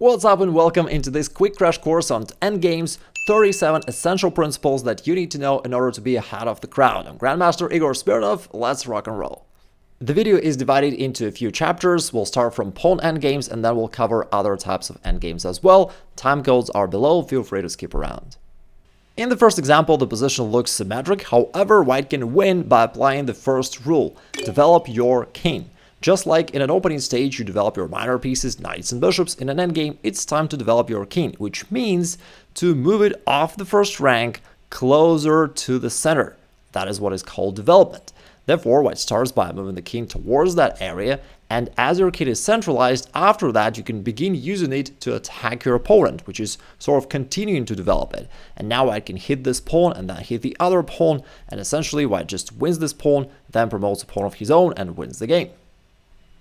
What's up and welcome into this quick crash course on Endgames, 37 essential principles that you need to know in order to be ahead of the crowd. I'm Grandmaster Igor Spiritov, let's rock and roll. The video is divided into a few chapters. We'll start from pawn endgames and then we'll cover other types of endgames as well. Time codes are below, feel free to skip around. In the first example, the position looks symmetric, however, white can win by applying the first rule, develop your king. Just like in an opening stage, you develop your minor pieces, knights and bishops, in an endgame, it's time to develop your king, which means to move it off the first rank closer to the center. That is what is called development. Therefore, white starts by moving the king towards that area, and as your king is centralized, after that you can begin using it to attack your opponent, which is sort of continuing to develop it. And now white can hit this pawn and then hit the other pawn, and essentially white just wins this pawn, then promotes a pawn of his own and wins the game.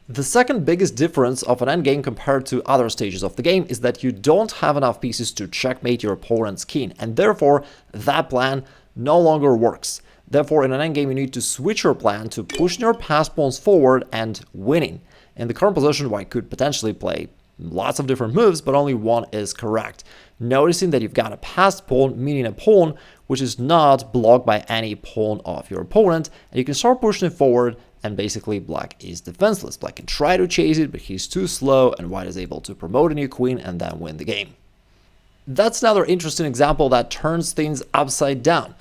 The second biggest difference of an endgame compared to other stages of the game is that you don't have enough pieces to checkmate your opponent's king, and therefore that plan no longer works. Therefore, in an endgame, you need to switch your plan to pushing your passed pawns forward and winning. In the current position, white could potentially play lots of different moves, but only one is correct. Noticing that you've got a passed pawn, meaning a pawn which is not blocked by any pawn of your opponent, and you can start pushing it forward, and basically black is defenseless. Black can try to chase it, but he's too slow, and white is able to promote a new queen and then win the game. That's another interesting example that turns things upside down.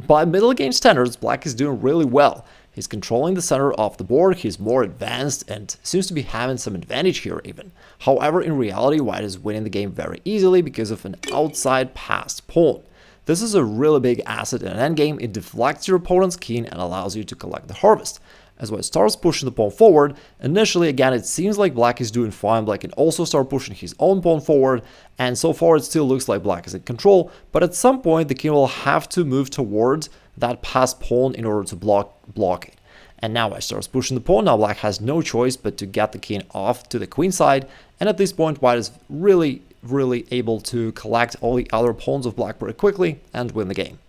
By middle game standards, black is doing really well. He's controlling the center of the board, he's more advanced and seems to be having some advantage here even. However, in reality, white is winning the game very easily because of an outside passed pawn. This is a really big asset in an endgame. It deflects your opponent's king and allows you to collect the harvest. As white starts pushing the pawn forward, initially again it seems like black is doing fine. Black can also start pushing his own pawn forward, and so far it still looks like black is in control, but at some point the king will have to move towards that passed pawn in order to block it. And now white starts pushing the pawn. Now black has no choice but to get the king off to the queen side, and at this point white is really able to collect all the other pawns of black pretty quickly and win the game.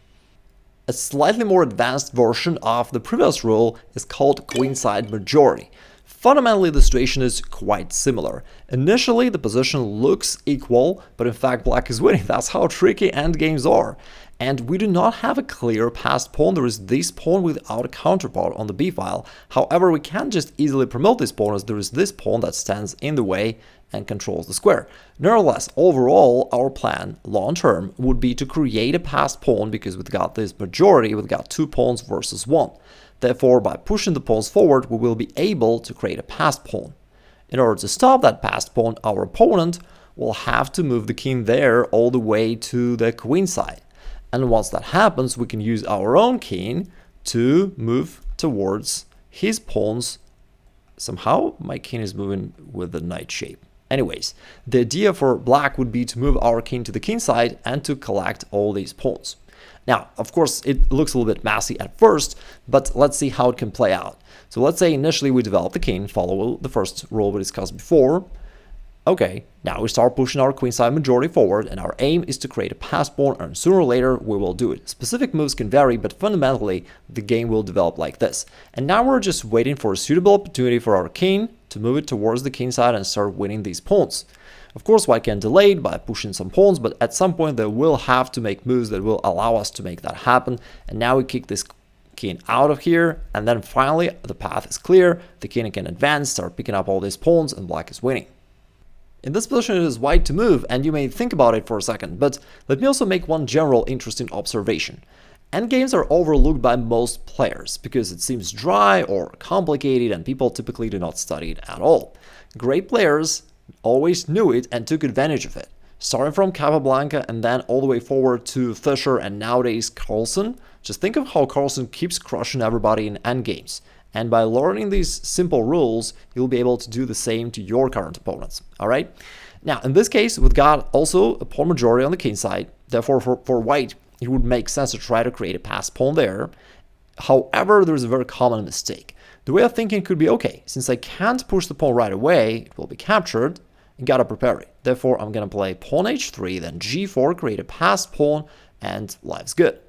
A slightly more advanced version of the previous rule is called queenside majority. Fundamentally, the situation is quite similar. Initially, the position looks equal, but in fact, black is winning. That's how tricky endgames are. And we do not have a clear passed pawn. There is this pawn without a counterpart on the b file. However, we can't just easily promote this pawn as there is this pawn that stands in the way and controls the square. Nevertheless, overall, our plan long term would be to create a passed pawn because we've got this majority, we've got two pawns versus one. Therefore, by pushing the pawns forward, we will be able to create a passed pawn. In order to stop that passed pawn, our opponent will have to move the king there all the way to the queen side. And once that happens, we can use our own king to move towards his pawns. Somehow, my king is moving with the knight shape. Anyways, the idea for black would be to move our king to the king side and to collect all these pawns. Now, of course, it looks a little bit messy at first, but let's see how it can play out. So let's say initially we develop the king, follow the first rule we discussed before. Okay, now we start pushing our queenside majority forward, and our aim is to create a passed pawn, and sooner or later we will do it. Specific moves can vary, but fundamentally the game will develop like this. And now we're just waiting for a suitable opportunity for our king to move it towards the king side and start winning these pawns. Of course, white can delay it by pushing some pawns, but at some point they will have to make moves that will allow us to make that happen. And now we kick this king out of here, and then finally the path is clear. The king can advance, start picking up all these pawns, and black is winning. In this position, it is white to move, and you may think about it for a second, but let me also make one general interesting observation. Endgames are overlooked by most players because it seems dry or complicated, and people typically do not study it at all. Great players always knew it and took advantage of it. Starting from Capablanca and then all the way forward to Fischer and nowadays Carlsen, just think of how Carlsen keeps crushing everybody in endgames. And by learning these simple rules, you'll be able to do the same to your current opponents. All right. Now, in this case, we've got also a pawn majority on the king side. Therefore, for white, it would make sense to try to create a passed pawn there. However, there's a very common mistake. The way of thinking could be, okay, since I can't push the pawn right away, it will be captured, and gotta prepare it. Therefore, I'm gonna play pawn h3, then g4, create a passed pawn, and life's good.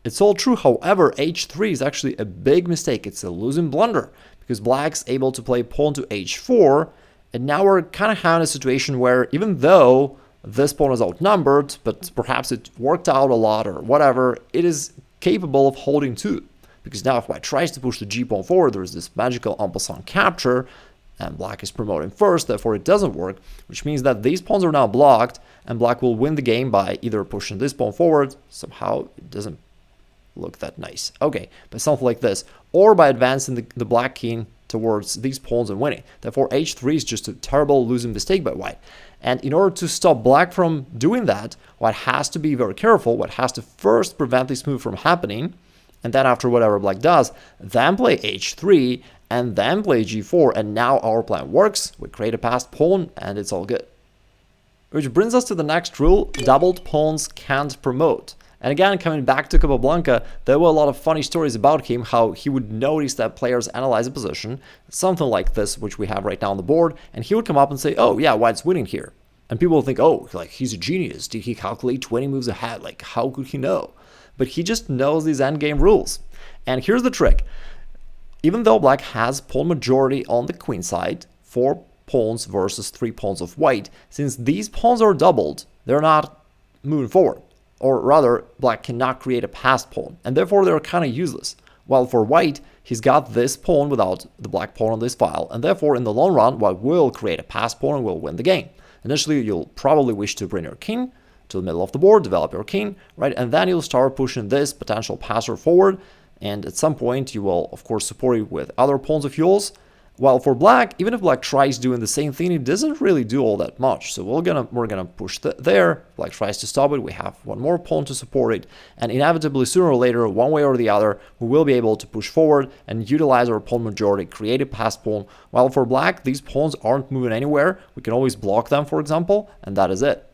It's all true, however, h3 is actually a big mistake. It's a losing blunder because black's able to play pawn to h4 And now we're kind of having a situation where even though this pawn is outnumbered, but perhaps it worked out a lot or whatever, it is capable of holding too. Because now if white tries to push the g pawn forward, there's this magical en passant capture, and black is promoting first, therefore it doesn't work, which means that these pawns are now blocked, and black will win the game by either pushing this pawn forward, somehow it doesn't look that nice, okay, but something like this, or by advancing the black king towards these pawns and winning. Therefore h3 is just a terrible losing mistake by white. And in order to stop black from doing that, white has to be very careful. White has to first prevent this move from happening, and then after whatever black does, then play h3, and then play g4, and now our plan works. We create a passed pawn, and it's all good. Which brings us to the next rule: doubled pawns can't promote. And again, coming back to Capablanca, there were a lot of funny stories about him, how he would notice that players analyze a position, something like this, which we have right now on the board, and he would come up and say, oh yeah, white's winning here. And people will think, oh, like he's a genius. Did he calculate 20 moves ahead? Like, how could he know? But he just knows these endgame rules. And here's the trick. Even though black has pawn majority on the queen side, 4 pawns versus 3 pawns of white, since these pawns are doubled, they're not moving forward. Or rather, black cannot create a passed pawn, and therefore they're kind of useless. While for white, he's got this pawn without the black pawn on this file, and therefore in the long run, white will create a passed pawn and will win the game. Initially, you'll probably wish to bring your king to the middle of the board, develop your king, right? And then you'll start pushing this potential passer forward, and at some point you will, of course, support it with other pawns of yours. While for black, even if black tries doing the same thing, it doesn't really do all that much. So we're gonna push there. Black tries to stop it. We have one more pawn to support it, and inevitably, sooner or later, one way or the other, we will be able to push forward and utilize our pawn majority, create a passed pawn. While for black, these pawns aren't moving anywhere. We can always block them, for example, and that is it.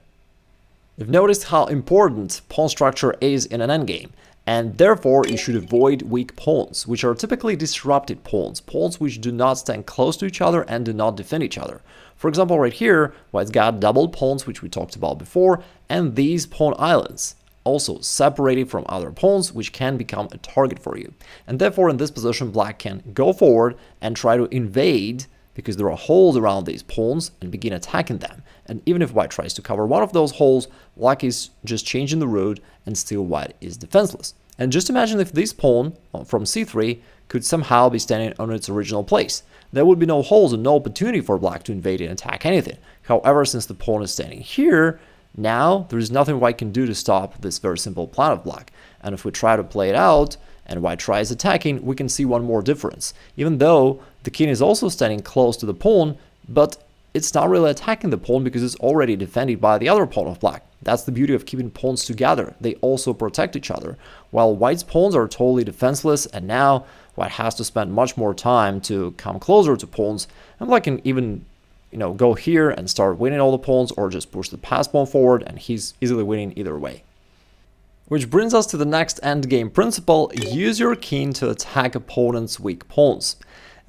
You've noticed how important pawn structure is in an endgame. And therefore, you should avoid weak pawns, which are typically disrupted pawns, pawns which do not stand close to each other and do not defend each other. For example, right here, white's got double pawns, which we talked about before, and these pawn islands, also separated from other pawns, which can become a target for you. And therefore, in this position, black can go forward and try to invade, because there are holes around these pawns, and begin attacking them. And even if white tries to cover one of those holes, black is just changing the road, and still white is defenseless. And just imagine if this pawn from c3 could somehow be standing on its original place. There would be no holes and no opportunity for black to invade and attack anything. However, since the pawn is standing here, now there is nothing white can do to stop this very simple plan of black. And if we try to play it out, and white tries attacking, we can see one more difference. Even though the king is also standing close to the pawn, but it's not really attacking the pawn because it's already defended by the other pawn of black. That's the beauty of keeping pawns together. They also protect each other. While white's pawns are totally defenseless, and now white has to spend much more time to come closer to pawns, and black can even go here and start winning all the pawns, or just push the passed pawn forward, and he's easily winning either way. Which brings us to the next endgame principle: use your king to attack opponent's weak pawns.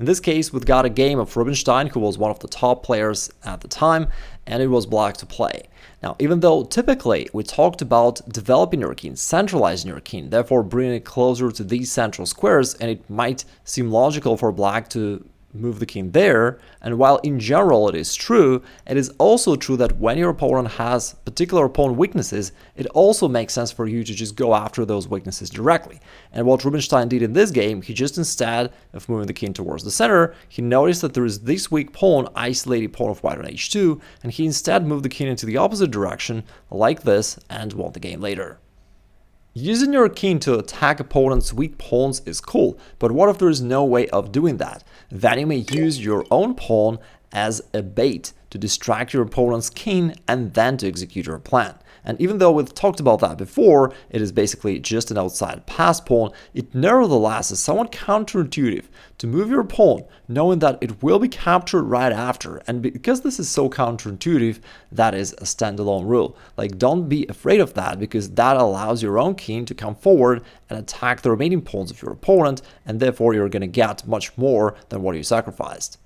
In this case, we've got a game of Rubinstein, who was one of the top players at the time, and it was black to play. Now, even though typically we talked about developing your king, centralizing your king, therefore bringing it closer to these central squares, and it might seem logical for black to move the king there, and while in general it is true, it is also true that when your opponent has particular pawn weaknesses, it also makes sense for you to just go after those weaknesses directly. And what Rubinstein did in this game, he just, instead of moving the king towards the center, he noticed that there is this weak pawn, isolated pawn of white on h2, and he instead moved the king into the opposite direction, like this, and won the game later. Using your king to attack opponent's weak pawns is cool, but what if there is no way of doing that? Then you may use your own pawn as a bait to distract your opponent's king and then to execute your plan. And even though we've talked about that before, it is basically just an outside pass pawn, it nevertheless is somewhat counterintuitive to move your pawn knowing that it will be captured right after. And because this is so counterintuitive, that is a standalone rule. Like, don't be afraid of that, because that allows your own king to come forward and attack the remaining pawns of your opponent, and therefore you're going to get much more than what you sacrificed.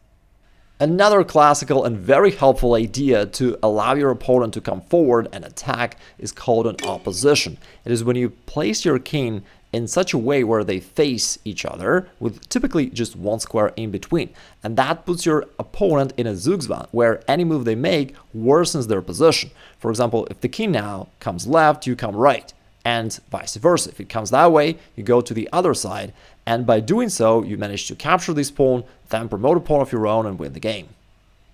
Another classical and very helpful idea to allow your opponent to come forward and attack is called an opposition. It is when you place your king in such a way where they face each other, with typically just one square in between. And that puts your opponent in a Zugzwang, where any move they make worsens their position. For example, if the king now comes left, you come right, and vice versa. If it comes that way, you go to the other side, and by doing so, you manage to capture this pawn, then promote a pawn of your own and win the game.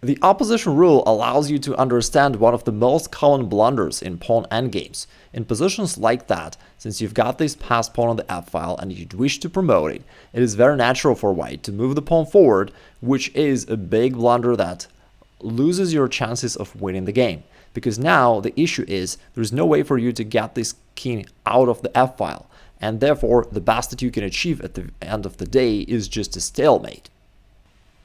The opposition rule allows you to understand one of the most common blunders in pawn endgames. In positions like that, since you've got this passed pawn on the f-file and you'd wish to promote it, it is very natural for white to move the pawn forward, which is a big blunder that loses your chances of winning the game. Because now the issue is there's no way for you to get this king out of the f-file, and therefore the best that you can achieve at the end of the day is just a stalemate.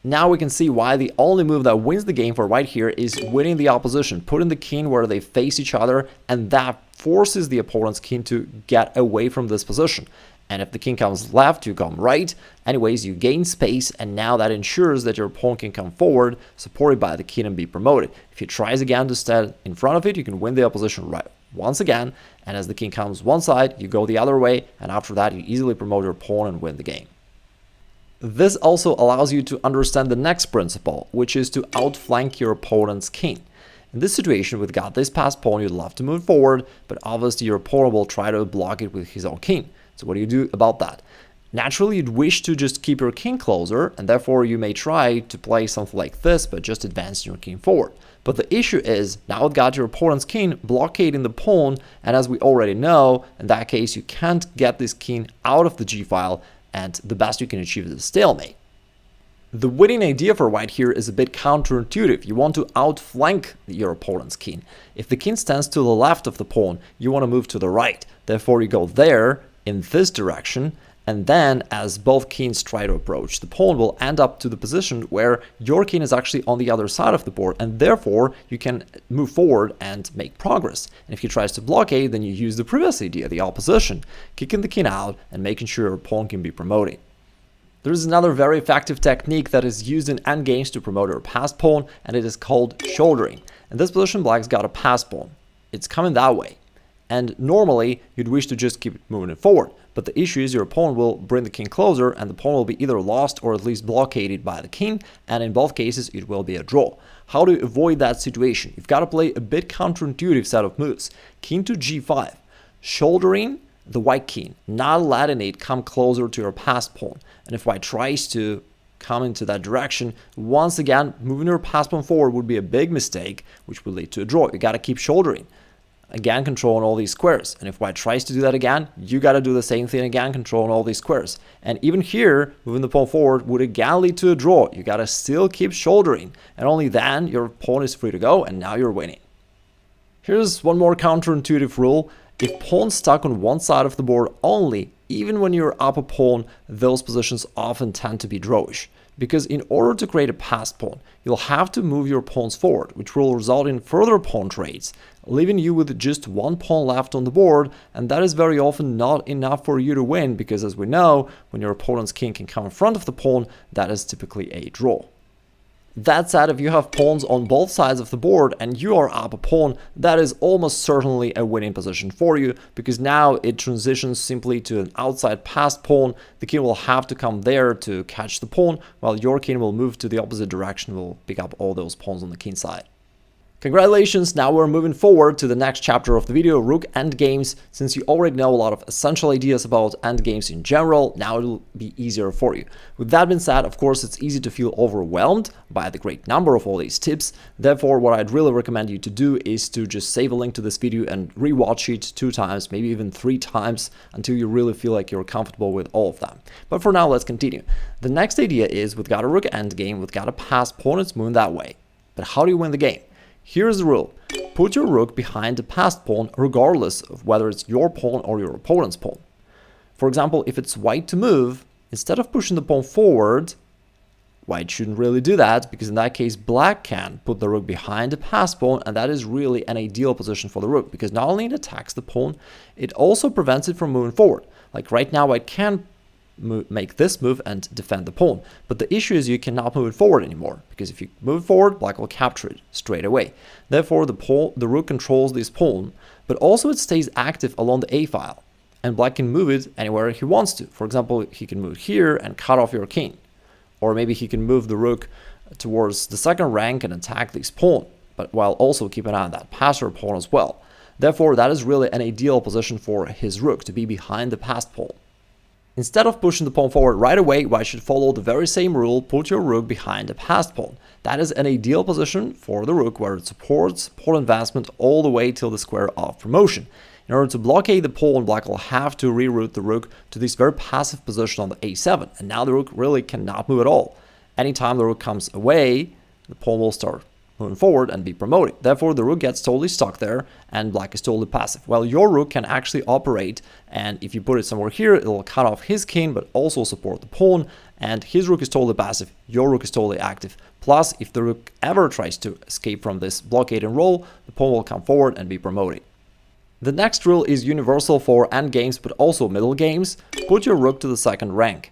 Now we can see why the only move that wins the game for white here is winning the opposition, putting the king where they face each other, and that forces the opponent's king to get away from this position. And if the king comes left, you come right. Anyways, you gain space, and now that ensures that your pawn can come forward, supported by the king, and be promoted. If he tries again to stand in front of it, you can win the opposition right once again, and as the king comes one side, you go the other way, and after that, you easily promote your pawn and win the game. This also allows you to understand the next principle, which is to outflank your opponent's king. In this situation, with got this passed pawn, you'd love to move forward, but obviously your opponent will try to block it with his own king. So what do you do about that? Naturally, you'd wish to just keep your king closer, and therefore you may try to play something like this, but just advance your king forward. But the issue is, now you've got your opponent's king blockading the pawn, and as we already know, in that case, you can't get this king out of the g-file, and the best you can achieve is a stalemate. The winning idea for white here is a bit counterintuitive. You want to outflank your opponent's king. If the king stands to the left of the pawn, you want to move to the right. Therefore, you go there, in this direction, and then as both kings try to approach, the pawn will end up to the position where your king is actually on the other side of the board, and therefore you can move forward and make progress. And if he tries to blockade, then you use the previous idea, the opposition, kicking the king out and making sure your pawn can be promoted. There is another very effective technique that is used in endgames to promote your passed pawn, and it is called shouldering. In this position, black's got a passed pawn. It's coming that way. And normally, you'd wish to just keep moving it forward. But the issue is your opponent will bring the king closer, and the pawn will be either lost or at least blockaded by the king, and in both cases, it will be a draw. How do you avoid that situation? You've got to play a bit counterintuitive set of moves. King to g5, shouldering the white king, not letting it come closer to your passed pawn. And if white tries to come into that direction, once again, moving your passed pawn forward would be a big mistake, which will lead to a draw. You got to keep shouldering. Again, controlling all these squares. And if white tries to do that again, you got to do the same thing again, controlling all these squares. And even here, moving the pawn forward would again lead to a draw. You got to still keep shouldering. And only then your pawn is free to go, and now you're winning. Here's one more counterintuitive rule. If pawn's stuck on one side of the board only, even when you're up a pawn, those positions often tend to be drawish. Because in order to create a passed pawn, you'll have to move your pawns forward, which will result in further pawn trades, leaving you with just one pawn left on the board, and that is very often not enough for you to win, because as we know, when your opponent's king can come in front of the pawn, that is typically a draw. That said, if you have pawns on both sides of the board and you are up a pawn, that is almost certainly a winning position for you, because now it transitions simply to an outside passed pawn. The king will have to come there to catch the pawn, while your king will move to the opposite direction, will pick up all those pawns on the king side. Congratulations, now we're moving forward to the next chapter of the video, Rook Endgames. Since you already know a lot of essential ideas about endgames in general, now it'll be easier for you. With that being said, of course, it's easy to feel overwhelmed by the great number of all these tips. Therefore, what I'd really recommend you to do is to just save a link to this video and rewatch it 2 times, maybe even 3 times, until you really feel like you're comfortable with all of them. But for now, let's continue. The next idea is, we've got a Rook Endgame, we've got a passed pawn, it's moving that way. But how do you win the game? Here's the rule. Put your rook behind the passed pawn regardless of whether it's your pawn or your opponent's pawn. For example, if it's white to move, instead of pushing the pawn forward, white shouldn't really do that, because in that case black can put the rook behind the passed pawn, and that is really an ideal position for the rook, because not only it attacks the pawn, it also prevents it from moving forward. Like right now, white can make this move and defend the pawn. But the issue is you cannot move it forward anymore, because if you move it forward, black will capture it straight away. Therefore, the rook controls this pawn, but also it stays active along the a file, and black can move it anywhere he wants to. For example, he can move here and cut off your king, or maybe he can move the rook towards the second rank and attack this pawn, but while also keeping an eye on that passer pawn as well. Therefore, that is really an ideal position for his rook, to be behind the passed pawn. Instead of pushing the pawn forward right away, white should follow the very same rule: put your rook behind the passed pawn. That is an ideal position for the rook, where it supports pawn advancement all the way till the square of promotion. In order to blockade the pawn, black will have to reroute the rook to this very passive position on the a7, and now the rook really cannot move at all. Anytime the rook comes away, the pawn will start moving forward and be promoting. Therefore, the rook gets totally stuck there, and black is totally passive. Well, your rook can actually operate, and if you put it somewhere here, it will cut off his king, but also support the pawn, and his rook is totally passive, your rook is totally active. Plus, if the rook ever tries to escape from this blockade and roll, the pawn will come forward and be promoting. The next rule is universal for endgames, but also middle games: put your rook to the second rank.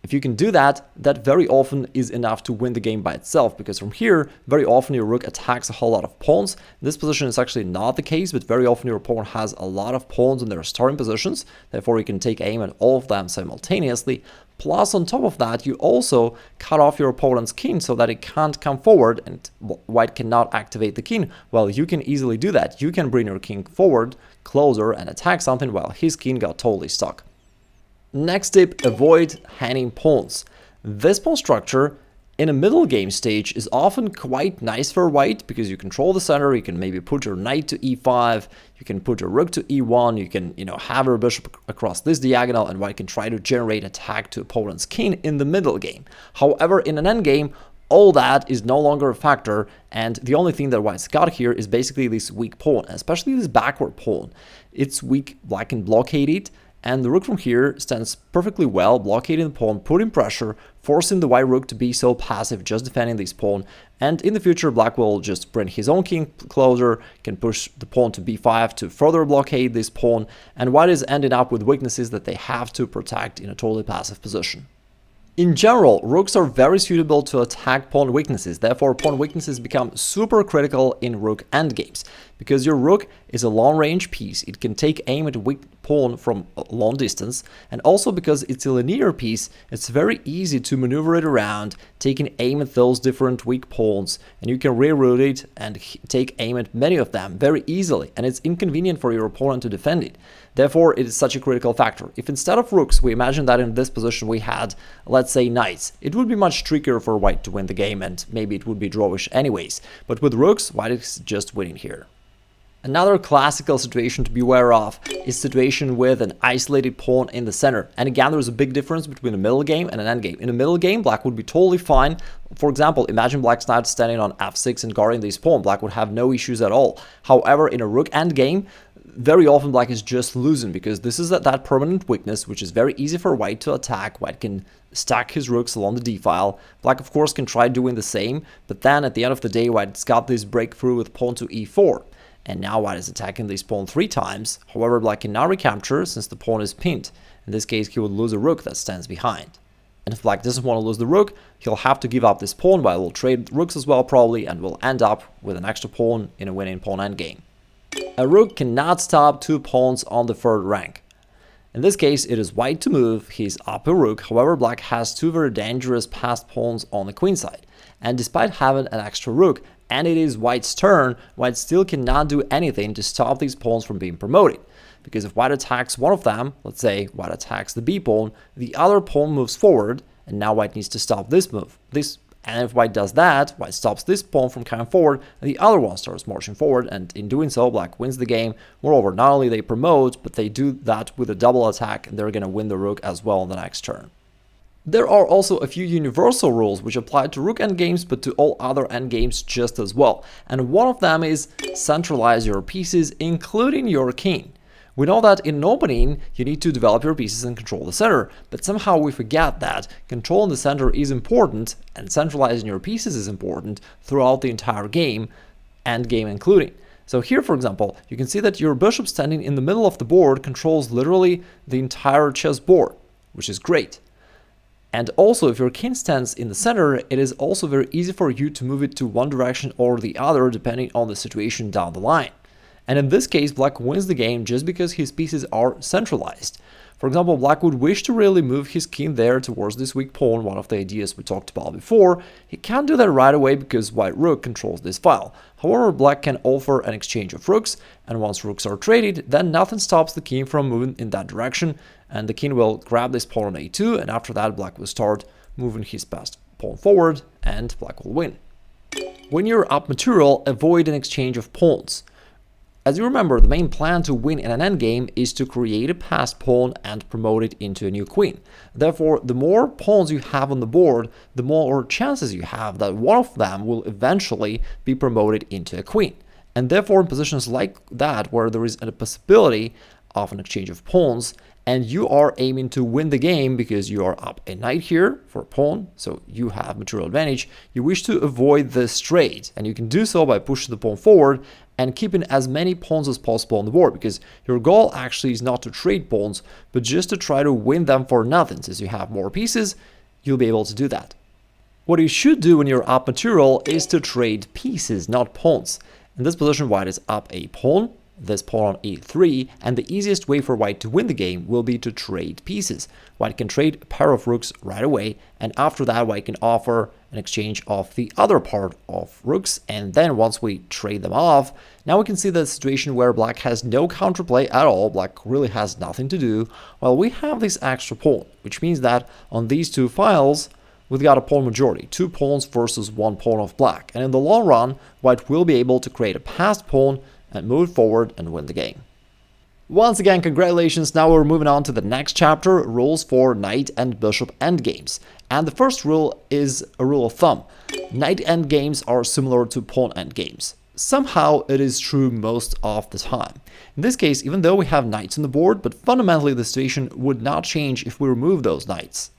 If you can do that, that very often is enough to win the game by itself, because from here, very often your rook attacks a whole lot of pawns. This position is actually not the case, but very often your opponent has a lot of pawns in their starting positions, therefore you can take aim at all of them simultaneously. Plus, on top of that, you also cut off your opponent's king so that it can't come forward and white cannot activate the king. Well, you can easily do that. You can bring your king forward, closer, and attack something while his king got totally stuck. Next tip: avoid hanging pawns. This pawn structure in a middle game stage is often quite nice for white, because you control the center. You can maybe put your knight to e5, you can put your rook to e1, you can have your bishop across this diagonal, and white can try to generate attack to opponent's king in the middle game. However, in an endgame, all that is no longer a factor, and the only thing that white's got here is basically this weak pawn, especially this backward pawn. It's weak, black can blockade it, and the rook from here stands perfectly well, blockading the pawn, putting pressure, forcing the white rook to be so passive, just defending this pawn. And in the future, black will just bring his own king closer, can push the pawn to b5 to further blockade this pawn, and white is ending up with weaknesses that they have to protect in a totally passive position. In general, rooks are very suitable to attack pawn weaknesses. Therefore, pawn weaknesses become super critical in rook endgames, because your rook is a long-range piece. It can take aim at a weak pawn from a long distance, and also because it's a linear piece, it's very easy to maneuver it around, taking aim at those different weak pawns, and you can reroute it and take aim at many of them very easily, and it's inconvenient for your opponent to defend it. Therefore, it is such a critical factor. If instead of rooks, we imagine that in this position we had, let's say, knights, it would be much trickier for white to win the game, and maybe it would be drawish anyways. But with rooks, white is just winning here. Another classical situation to be aware of is situation with an isolated pawn in the center. And again, there's a big difference between a middle game and an end game. In a middle game, black would be totally fine. For example, imagine black's knight standing on f6 and guarding this pawn. Black would have no issues at all. However, in a rook end game, very often black is just losing, because this is that permanent weakness, which is very easy for white to attack. White can stack his rooks along the d file. Black, of course, can try doing the same, but then at the end of the day, white's got this breakthrough with pawn to e4. And now white is attacking this pawn 3 times. However, black cannot recapture since the pawn is pinned. In this case, he would lose a rook that stands behind. And if black doesn't want to lose the rook, he'll have to give up this pawn, but will trade rooks as well probably, and will end up with an extra pawn in a winning pawn endgame. A rook cannot stop 2 pawns on the third rank. In this case, it is white to move his upper rook. However, black has 2 very dangerous passed pawns on the queen side. And despite having an extra rook, and it is white's turn, white still cannot do anything to stop these pawns from being promoted. Because if white attacks one of them, let's say white attacks the b pawn, the other pawn moves forward, and now white needs to stop this move. And if white does that, white stops this pawn from coming forward, and the other one starts marching forward, and in doing so, black wins the game. Moreover, not only they promote, but they do that with a double attack, and they're going to win the rook as well on the next turn. There are also a few universal rules which apply to rook endgames, but to all other endgames just as well. And one of them is centralize your pieces, including your king. We know that in an opening, you need to develop your pieces and control the center, but somehow we forget that controlling the center is important, and centralizing your pieces is important throughout the entire game, endgame including. So here, for example, you can see that your bishop standing in the middle of the board controls literally the entire chessboard. which is great. And also, if your king stands in the center, it is also very easy for you to move it to one direction or the other depending on the situation down the line. And in this case, black wins the game just because his pieces are centralized. For example, black would wish to really move his king there towards this weak pawn, one of the ideas we talked about before. He can't do that right away because white rook controls this file. However, black can offer an exchange of rooks, and once rooks are traded, then nothing stops the king from moving in that direction, and the king will grab this pawn on a2, and after that black will start moving his passed pawn forward, and black will win. When you're up material, avoid an exchange of pawns. As you remember, the main plan to win in an endgame is to create a passed pawn and promote it into a new queen. Therefore, the more pawns you have on the board, the more chances you have that one of them will eventually be promoted into a queen. And therefore, in positions like that, where there is a possibility of an exchange of pawns, and you are aiming to win the game because you are up a knight here for a pawn, so you have material advantage, you wish to avoid this trade, and you can do so by pushing the pawn forward and keeping as many pawns as possible on the board, because your goal actually is not to trade pawns, but just to try to win them for nothing. Since you have more pieces, you'll be able to do that. What you should do when you're up material is to trade pieces, not pawns. In this position, white is up a pawn, this pawn on e3, and the easiest way for white to win the game will be to trade pieces. White can trade a pair of rooks right away, and after that white can offer an exchange of the other part of rooks, and then once we trade them off, now we can see the situation where black has no counterplay at all, black really has nothing to do, while we have this extra pawn, which means that on these two files, we've got a pawn majority, 2 pawns versus 1 pawn of black, and in the long run, white will be able to create a passed pawn and move forward and win the game. Once again, congratulations. Now we're moving on to the next chapter, rules for knight and bishop endgames. And the first rule is a rule of thumb. Knight endgames are similar to pawn endgames. Somehow it is true most of the time. In this case, even though we have knights on the board, but fundamentally the situation would not change if we remove those knights.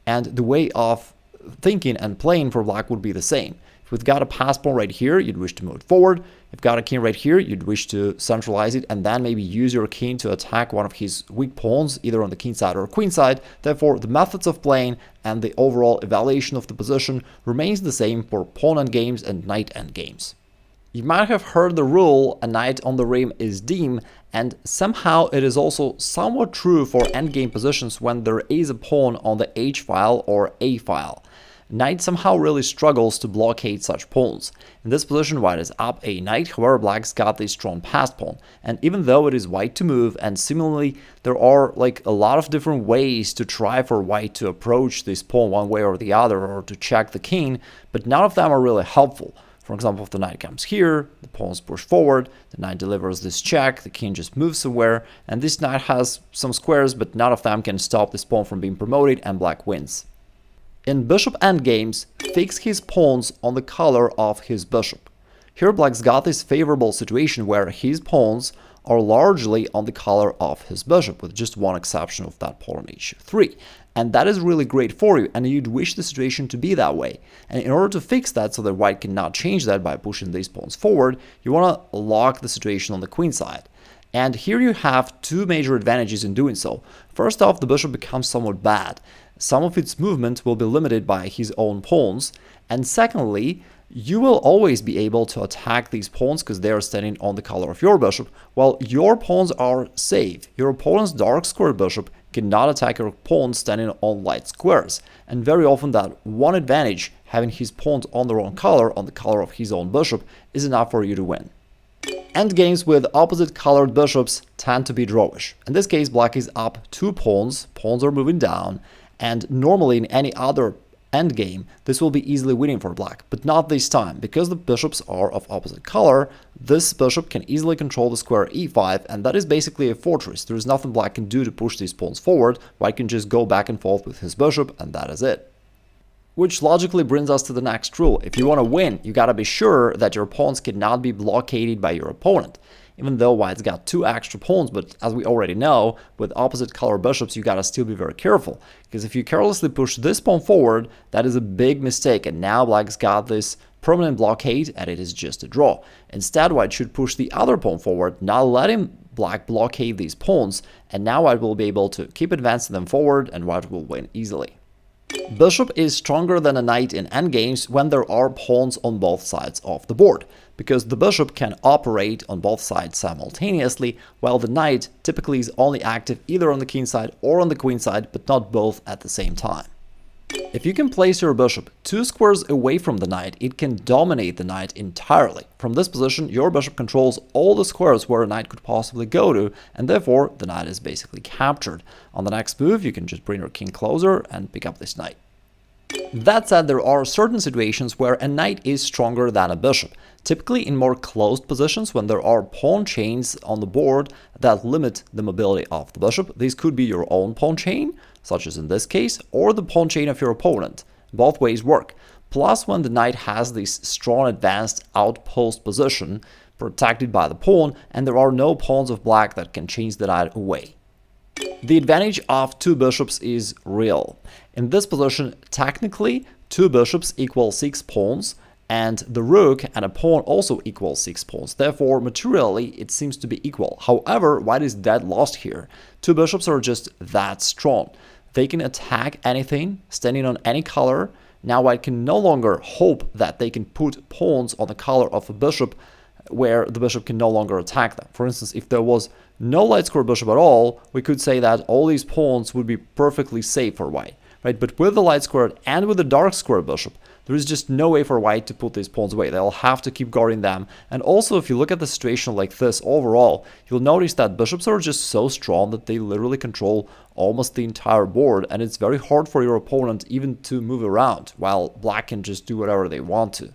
And the way of thinking and playing for black would be the same. If we've got a passed pawn right here, you'd wish to move it forward. If you've got a king right here, you'd wish to centralize it and then maybe use your king to attack one of his weak pawns, either on the king side or queen side. Therefore, the methods of playing and the overall evaluation of the position remains the same for pawn endgames and knight endgames. You might have heard the rule, a knight on the rim is dim, and somehow it is also somewhat true for endgame positions when there is a pawn on the h file or a file. Knight somehow really struggles to blockade such pawns. In this position, white is up a knight, however black's got this strong passed pawn. And even though it is white to move, and similarly there are like a lot of different ways to try for white to approach this pawn one way or the other, or to check the king, but none of them are really helpful. For example, if the knight comes here, the pawn's pushed forward, the knight delivers this check, the king just moves somewhere, and this knight has some squares, but none of them can stop this pawn from being promoted, and black wins. In bishop endgames, fix his pawns on the color of his bishop. Here black's got this favorable situation where his pawns are largely on the color of his bishop, with just one exception of that pawn on h3. And that is really great for you, and you'd wish the situation to be that way. And in order to fix that so that white cannot change that by pushing these pawns forward, you want to lock the situation on the queen side. And here you have two major advantages in doing so. First off, the bishop becomes somewhat bad. Some of its movement will be limited by his own pawns. And secondly, you will always be able to attack these pawns because they are standing on the color of your bishop, while your pawns are safe. Your opponent's dark square bishop cannot attack your pawn standing on light squares. And very often that one advantage, having his pawns on the wrong color, on the color of his own bishop, is enough for you to win. Endgames with opposite colored bishops tend to be drawish. In this case, black is up 2 pawns, pawns are moving down, and normally in any other endgame, this will be easily winning for black, but not this time. Because the bishops are of opposite color, this bishop can easily control the square e5, and that is basically a fortress. There is nothing black can do to push these pawns forward. White can just go back and forth with his bishop, and that is it. Which logically brings us to the next rule. If you want to win, you gotta be sure that your pawns cannot be blockaded by your opponent. Even though white's got 2 extra pawns, but as we already know, with opposite color bishops, you gotta still be very careful. Because if you carelessly push this pawn forward, that is a big mistake, and now black's got this permanent blockade, and it is just a draw. Instead, white should push the other pawn forward, not let him black blockade these pawns, and now white will be able to keep advancing them forward, and white will win easily. Bishop is stronger than a knight in endgames when there are pawns on both sides of the board, because the bishop can operate on both sides simultaneously, while the knight typically is only active either on the king side or on the queen side, but not both at the same time. If you can place your bishop 2 squares away from the knight, it can dominate the knight entirely. From this position, your bishop controls all the squares where a knight could possibly go to, and therefore the knight is basically captured. On the next move, you can just bring your king closer and pick up this knight. That said, there are certain situations where a knight is stronger than a bishop, typically in more closed positions when there are pawn chains on the board that limit the mobility of the bishop. These could be your own pawn chain, such as in this case, or the pawn chain of your opponent. Both ways work. Plus, when the knight has this strong advanced outpost position protected by the pawn, and there are no pawns of black that can change the knight away. The advantage of 2 bishops is real. In this position, technically, 2 bishops equal 6 pawns, and the rook and a pawn also equal 6 pawns. Therefore, materially, it seems to be equal. However, white is dead lost here. 2 bishops are just that strong. They can attack anything, standing on any color. Now white can no longer hope that they can put pawns on the color of a bishop where the bishop can no longer attack them. For instance, if there was no light square bishop at all, we could say that all these pawns would be perfectly safe for white, right? But with the light squared and with the dark square bishop, there is just no way for white to put these pawns away. They'll have to keep guarding them. And also, if you look at the situation like this overall, you'll notice that bishops are just so strong that they literally control almost the entire board, and it's very hard for your opponent even to move around, while black can just do whatever they want to.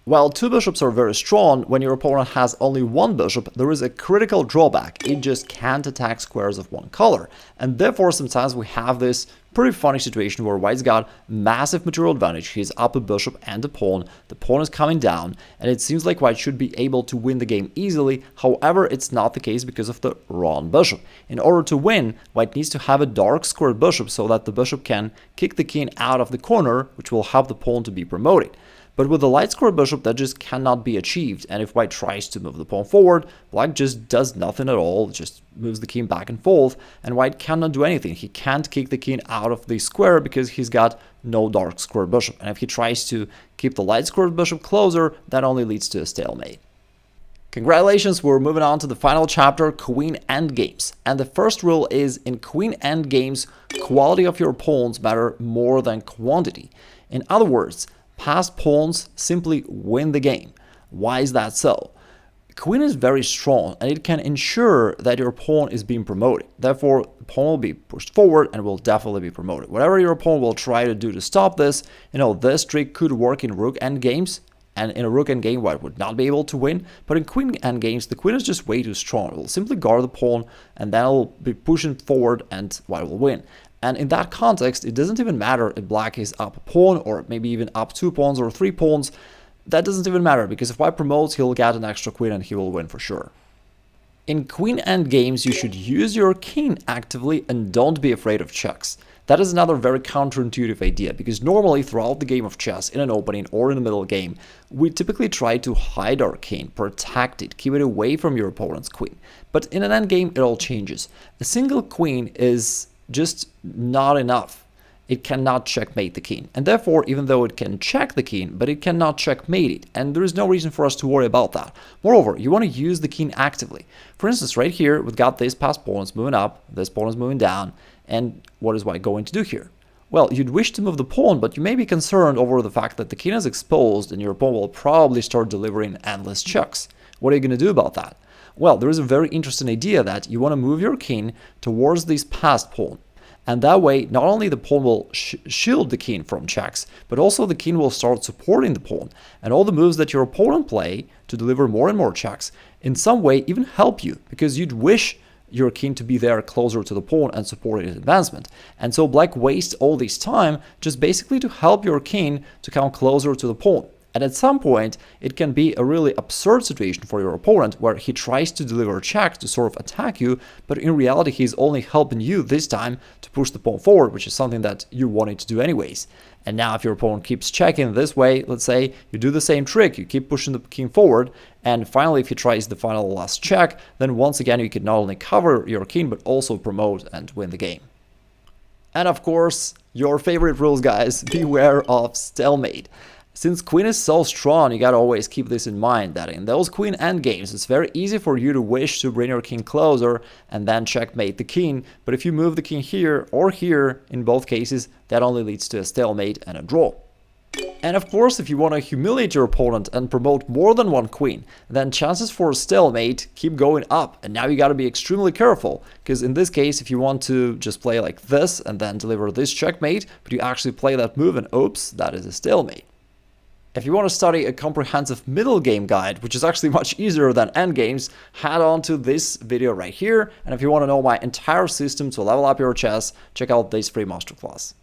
While 2 bishops are very strong, when your opponent has only 1 bishop, there is a critical drawback. It just can't attack squares of one color. And therefore, sometimes we have this pretty funny situation where white's got massive material advantage. He's up a bishop and a pawn. The pawn is coming down, and it seems like white should be able to win the game easily. However, it's not the case because of the wrong bishop. In order to win, white needs to have a dark squared bishop so that the bishop can kick the king out of the corner, which will help the pawn to be promoted. But with the light square bishop, that just cannot be achieved, and if white tries to move the pawn forward, black just does nothing at all, just moves the king back and forth, and white cannot do anything. He can't kick the king out of the square because he's got no dark square bishop, and if he tries to keep the light square bishop closer, that only leads to a stalemate. Congratulations, we're moving on to the final chapter, Queen Endgames. And the first rule is, in Queen Endgames, quality of your pawns matter more than quantity. In other words, passed pawns simply win the game. Why is that so? Queen is very strong, and it can ensure that your pawn is being promoted. Therefore, the pawn will be pushed forward and will definitely be promoted. Whatever your opponent will try to do to stop this, this trick could work in Rook endgames, and in a Rook endgame, white would not be able to win. But in Queen endgames, the Queen is just way too strong. It will simply guard the pawn, and then it will be pushing forward, and white will win. And in that context, it doesn't even matter if black is up a pawn, or maybe even up 2 pawns or 3 pawns. That doesn't even matter, because if white promotes, he'll get an extra queen and he will win for sure. In Queen endgames, you should use your king actively and don't be afraid of checks. That is another very counterintuitive idea, because normally throughout the game of chess, in an opening or in a middle game, we typically try to hide our king, protect it, keep it away from your opponent's queen. But in an endgame, it all changes. A single queen is just not enough. It cannot checkmate the king, and therefore, even though it can check the king, but it cannot checkmate it, and there is no reason for us to worry about that. Moreover, you want to use the king actively. For instance, right here, we've got this passed pawn is moving up, this pawn is moving down, and what is white going to do here? Well, you'd wish to move the pawn, but you may be concerned over the fact that the king is exposed, and your pawn will probably start delivering endless checks. What are you going to do about that? Well, there is a very interesting idea that you want to move your king towards this passed pawn. And that way, not only the pawn will shield the king from checks, but also the king will start supporting the pawn. And all the moves that your opponent play to deliver more and more checks, in some way even help you, because you'd wish your king to be there closer to the pawn and support its advancement. And so black wastes all this time just basically to help your king to come closer to the pawn. And at some point, it can be a really absurd situation for your opponent where he tries to deliver a check to sort of attack you, but in reality he's only helping you this time to push the pawn forward, which is something that you wanted to do anyways. And now if your opponent keeps checking this way, let's say you do the same trick, you keep pushing the king forward, and finally if he tries the final last check, then once again you can not only cover your king but also promote and win the game. And of course, your favorite rules, guys, beware of stalemate. Since queen is so strong, you gotta always keep this in mind, that in those queen endgames, it's very easy for you to wish to bring your king closer and then checkmate the king, but if you move the king here or here, in both cases, that only leads to a stalemate and a draw. And of course, if you want to humiliate your opponent and promote more than one queen, then chances for a stalemate keep going up, and now you gotta be extremely careful, because in this case, if you want to just play like this and then deliver this checkmate, but you actually play that move and oops, that is a stalemate. If you want to study a comprehensive middle game guide, which is actually much easier than endgames, head on to this video right here. And if you want to know my entire system to level up your chess, check out this free masterclass.